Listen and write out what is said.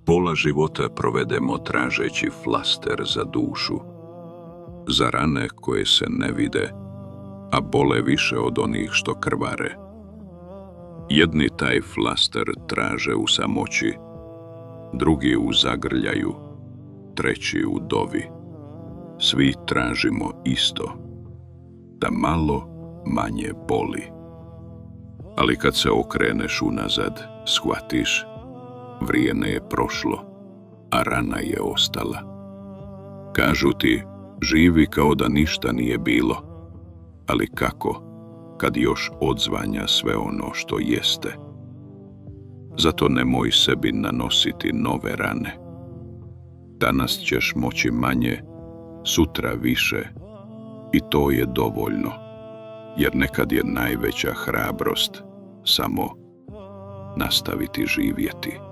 Pola života provedemo tražeći flaster za dušu, za rane koje se ne vide, a bole više od onih što krvare. Jedni taj flaster traže u samoći, drugi u zagrljaju, treći u dovi. Svi tražimo isto, da malo manje boli. Ali kad se okreneš unazad, shvatiš, vrijeme je prošlo, a rana je ostala. Kažu ti, živi kao da ništa nije bilo, ali kako, kad još odzvanja sve ono što jeste? Zato nemoj sebi nanositi nove rane. Danas ćeš moći manje, sutra više, i to je dovoljno, jer nekad je najveća hrabrost samo nastaviti živjeti.